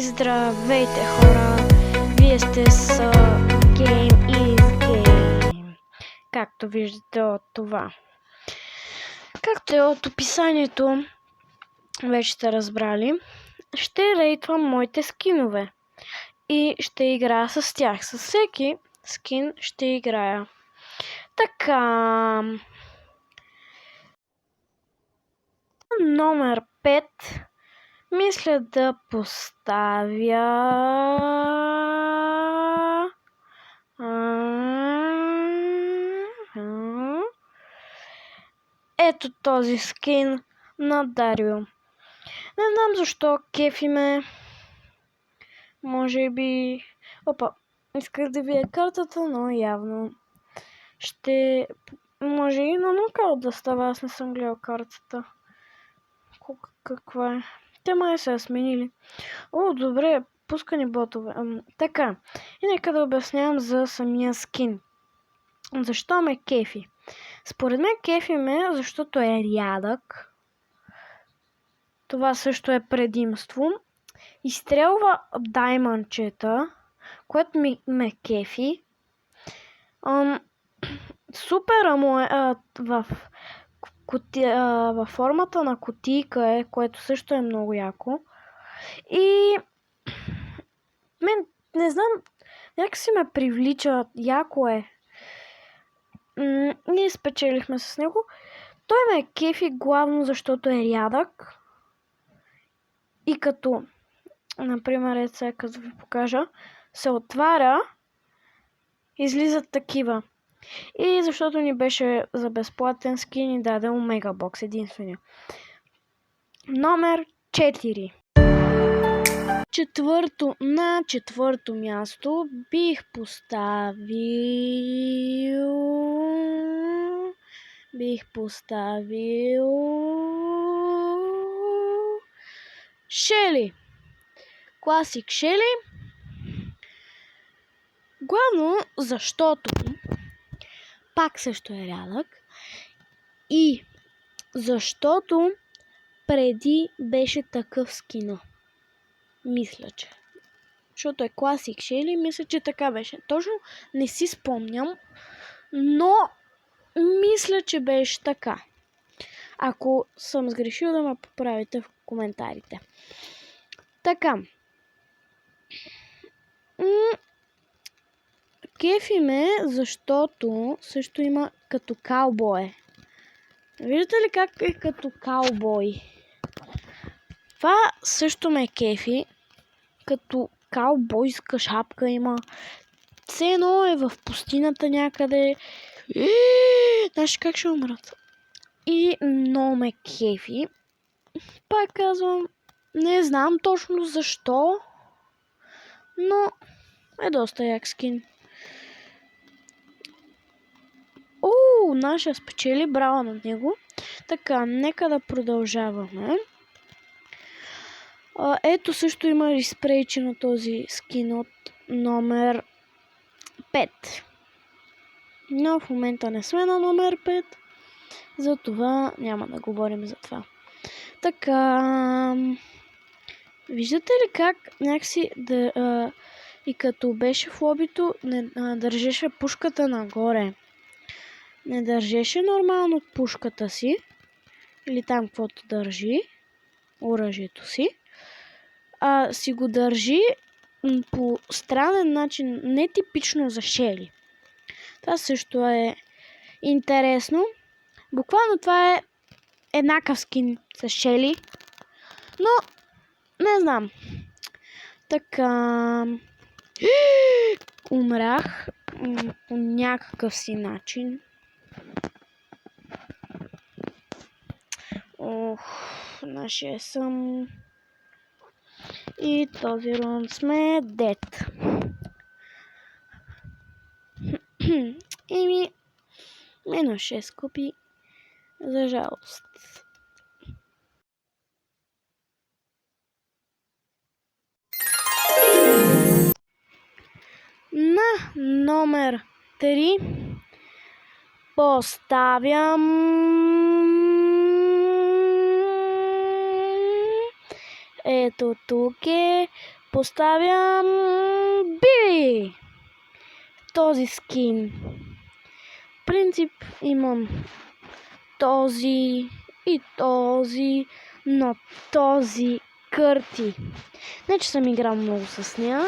Здравейте, хора! Вие сте с Game is Game. Както виждате от това. Както е от описанието, вече сте разбрали, ще рейтвам моите скинове. И ще играя с тях. С всеки скин ще играя. Така. Номер 5. Мисля да поставя... Ето този скин на Дарио. Не знам защо кефи ме. Може би... Опа, исках да видя картата, но явно ще... Може и на нокаут да става, аз не съм гледал картата. Каква е? Те май са сменили. О, добре, пускани ботове. Така, и нека да обяснявам за самия скин. Защо ме кефи? Според мен кефи ме, защото е рядък. Това също е предимство. Изстрелва даймънчета, което ме кефи. Супера му е във формата на кутийка е, което също е много яко. И мен, не знам, някакси ме привлича, яко е. Ние спечелихме с него. Той ме е кефи главно защото е рядък. И като, например, сега като ви покажа, се отваря, излизат такива. И защото ни беше за безплатен скин, ни даде Омега Бокс, единствения. Номер 4. На четвърто място бих поставил Шели. Класик Шели. Главно защото пак също е рядък и защото преди беше такъв скина. Мисля, че. Защото е класик Шели, мисля, че така беше. Точно не си спомням, но мисля, че беше така. Ако съм сгрешил, да ме поправите в коментарите. Така. Кефи ме, защото също има като каубой. Виждате ли как е като каубой? Това също ме кефи. Като каубойска шапка има. Все едно е в пустината някъде. Знаеш как ще умрат? И много ме кефи. Пак казвам, не знам точно защо, но е доста як скин. Наша спечели, браво над него. Така, нека да продължаваме. Ето също има изпрейче на този скин от номер 5. Но в момента не сме на номер 5. Затова няма да говорим за това. Така, виждате ли как някакси и като беше в лобито, не държеше пушката нагоре. Не държеше нормално пушката си. Или там каквото държи. Оръжието си. Си го държи по странен начин. Нетипично за Шели. Това също е интересно. Буквално това е еднакъв скин с Шели. Но не знам. Така. Умрях по някакъв си начин. Нашия съм. И този рунд сме дед. Минус 6 купи. За жалост. На номер 3 поставям ето тук е Поставям Биби. Този скин. В принцип имам този и този, но този Кърти. Не, че съм играл много с нея,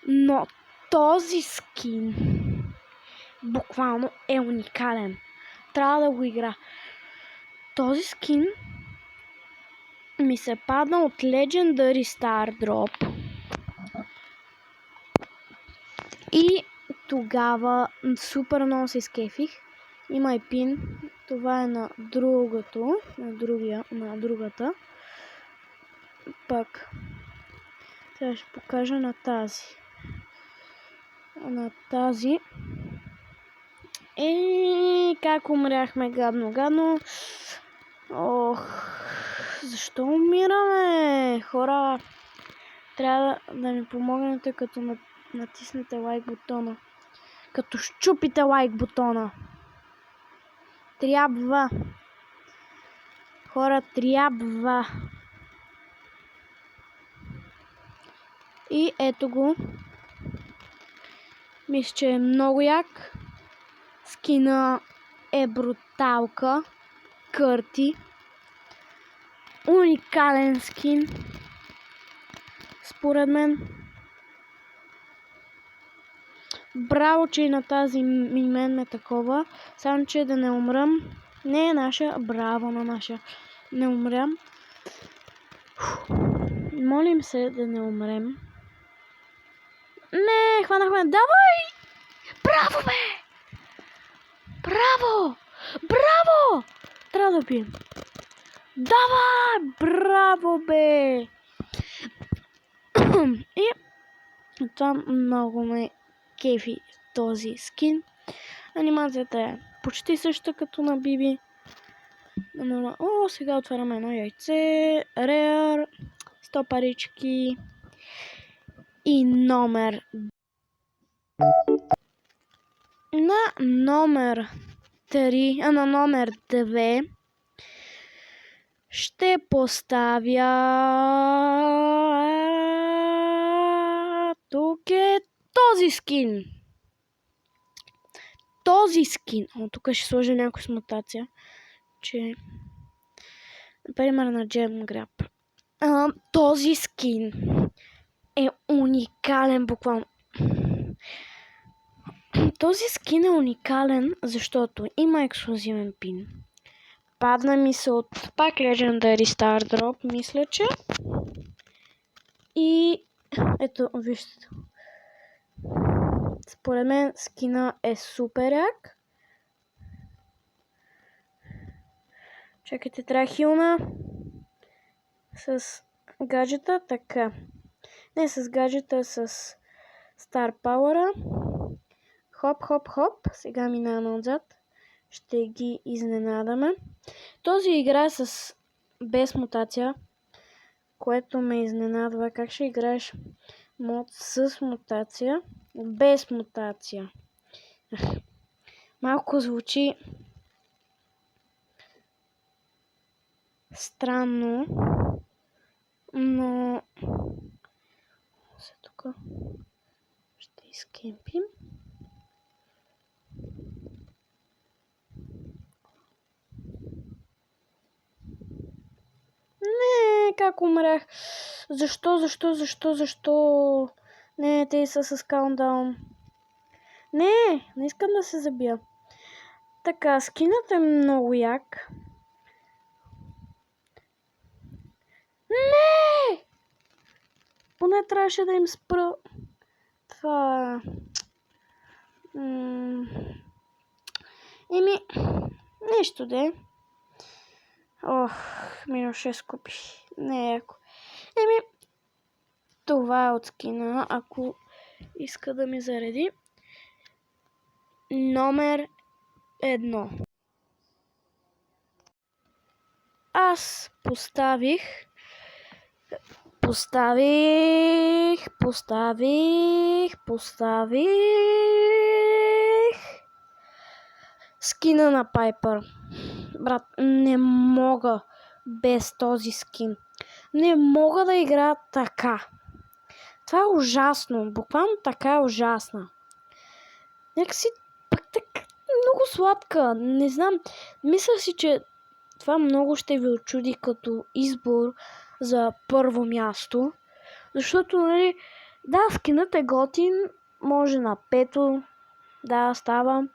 но този скин буквално е уникален. Трябва да го игра. Този скин ми се падна от Legendary Star Drop. И тогава супер много се изкефих. Има и пин. Това е на другото. На другата. Пак. Сега ще покажа на тази. На тази. Как умряхме гадно. Ох. Защо умираме? Хора. Трябва да ми помогнете като натиснете лайк бутона. Като щупите лайк бутона. Трябва. Хора, трябва. И ето го. Мисля, че е много як. Скина е бруталка. Кърти. Уникален скин. Според мен. Браво, че и на тази мен е такова. Само, че да не умрам. Не е наша. Браво на наша. Не умрям. Молим се да не умрем. Не, хванахме. Давай! Браво, бе! Браво! Браво! Трябва да пием. Давай! Браво, бе! И това много ме кефи този скин. Анимацията е почти съща като на Биби. О, сега отваряме едно яйце. Реар. 100 парички. И номер. На номер 3, на номер 2 ще поставя тук е този скин. Този скин. Тук ще сложа някаква с мутация, че например на Джем Граб. Този скин е уникален буквално. Този скин е уникален, защото има ексклузивен пин. Падна ми се от пак Legendary Star Drop, мисля, че. И ето, вижте. Според мен скина е супер як. Чакайте, трябва хилна с гаджета, така. Не с гаджета, с Star Power. Хоп, хоп, хоп. Сега минаваме отзад. Ще ги изненадаме. Този играе без мутация, което ме изненадва. Как ще играеш мод с мутация, без мутация? Малко звучи странно, но тук ще изкемпим. Не, как умрях? Защо? Не, те са с каунтдаун. Не искам да се забия. Така, скинът е много як. Не! Поне трябваше да им спра. Това... Нещо де. Ох, минус 6 купи. Не е яко. Това е от скина, ако иска да ми зареди. Номер 1. Аз поставих скина на Пайпър. Брат, не мога без този скин. не мога да играя така. Това е ужасно. Буквално така е ужасна. Някакси пък така много сладка. Не знам. Мисля си, че това много ще ви очуди като избор за първо място. Защото, нали, да, скинът е готин. Може на пето. Да, става.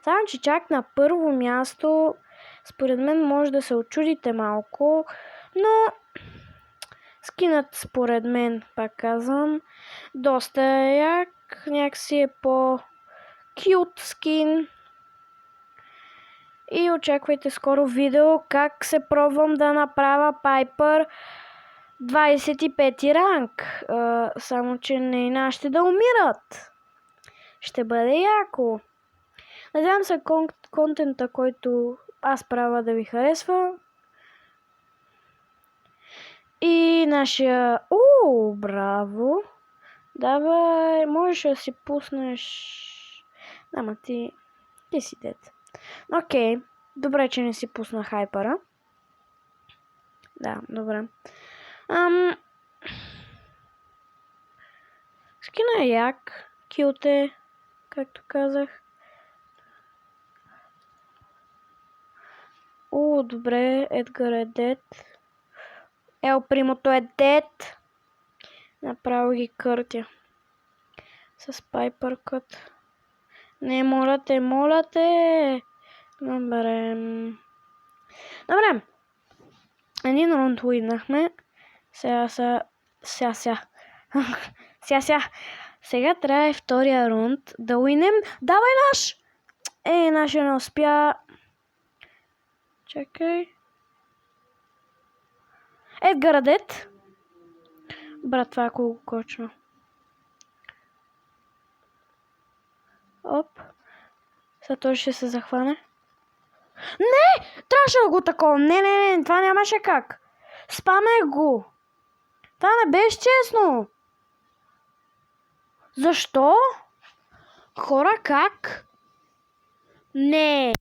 Само, че чак на първо място, според мен може да се очудите малко, но скинът според мен, пак казвам, доста е як, някакси е по-кют скин. И очаквайте скоро видео как се пробвам да направя Пайпър 25 ранг. Само, че не нашите да умират. Ще бъде яко. Надявам се контента, който аз правя, да ви харесва. И нашия... браво! Давай, можеш да си пуснеш... Ама ти си дет. Окей, добре, че не си пусна хайпера. Да, добре. Скина е як. Кют е, както казах. Добре, Едгар е дет. Ел Примото е дет. Направо ги къртя. С Пайпър кът. Не, моля те. Добре. Един рунд уиднахме. Сега трябва втория рунд да уинем. Давай наш! Нашия не успя. Чакай. Едгар дет. Брат, това е колко кочно. Оп. Сега той ще се захване. Не! Трябваше да го такова. Не, това нямаше как. Спамех го. Това не беше честно. Защо? Хора, как? Не.